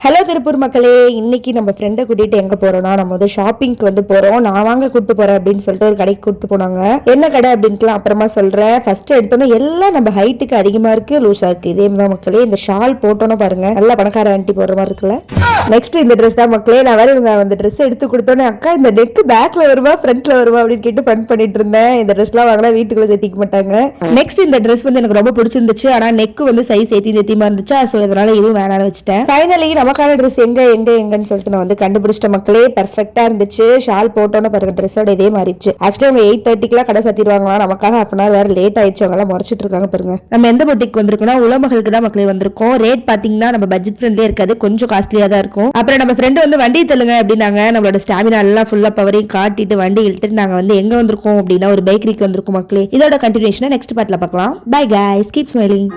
Hello Tiruppur மக்களே, இன்னைக்கு நம்ம ஃப்ரெண்டை கூட்டிட்டு எங்க போறோம்னா நம்ம வந்து ஷாப்பிங்க்கு வந்து போறோம். நான் வாங்க கூட்டு போறேன் அப்படின்னு சொல்லிட்டு ஒரு கடைக்கு கூட்டு போனாங்க. என்ன கடை அப்படின்ட்டுலாம் அப்புறமா சொல்றேன். ஃபர்ஸ்ட் எடுத்தோன்னே எல்லாம் நம்ம ஹைட்டுக்கு அதிகமா இருக்கு, லூஸா இருக்கு. இதே மாதிரி மக்களே இந்த ஷால் போட்டோன்னு பாருங்க, நல்லா பணக்கார ஆண்டி போடுற மாதிரி இருக்குல்ல. நெக்ஸ்ட் இந்த ட்ரெஸ் தான் மக்களே. நான் வேற அந்த ட்ரெஸ் எடுத்து கொடுத்தோன்னே அக்கா இந்த நெக் பேக்ல வருவா ஃப்ரண்ட்ல வருவா அப்படின்னு கேட்டு ஃபன் பண்ணிட்டு இருந்தேன். இந்த ட்ரெஸ்லாம் வாங்கினா வீட்டுக்குள்ள சேர்த்திக்க மாட்டாங்க. நெக்ஸ்ட் இந்த ட்ரெஸ் வந்து எனக்கு ரொம்ப பிடிச்சிருந்துச்சு. ஆனா நெக் வந்து சைஸ் ஏத்தியமா இருந்துச்சு. ஸோ இதனால இதுவும் வேணாம்னு வச்சுட்டேன். ஃபைனலி நமக்கான ட்ரெஸ் எங்கன்னு சொல்லிட்டு நான் வந்து கண்டுபிடிச்சிட்ட மக்களே. பெர்ஃபெக்ட்டா இருந்துச்சு. ஷால் போட்டோன்னு பாருங்க, ட்ரெஸ்ஸோட இதே மாறிடுச்சு. ஆக்சுவலி அவங்க 8:30 கடை சாத்திடுவாங்களா, நமக்காக ஹாஃப் அன் ஹவர் வேற லேட் ஆயிடுச்சு. அவங்க எல்லாம் முறைச்சிட்டு இருக்காங்க பாருங்க. நம்ம எந்த பொட்டிக்கு வந்திருக்கோம்னா உலமகளுக்கு தான் மக்களே வந்திருக்கோம். ரேட் பாத்தீங்கன்னா நம்ம பட்ஜெட் ஃப்ரெண்ட்லியே இருக்காது, கொஞ்சம் காஸ்ட்லியா தான் இருக்கும். அப்புறம் நம்ம ஃப்ரெண்டு வந்து வண்டி தள்ளுங்க அப்படின்னாங்க. நம்மளோட ஸ்டாமினா எல்லாம் ஃபுல்லா பவரையும் காட்டிட்டு வண்டி இழுத்துட்டு நாங்க வந்து எங்க வந்திருக்கோம் அப்படின்னா ஒரு பேக்கரிக்கு வந்திருக்கோம் மக்களே. இதோட கண்டினியூஷனை நெக்ஸ்ட் பார்ட்ல பார்க்கலாம். Bye guys, keep smiling.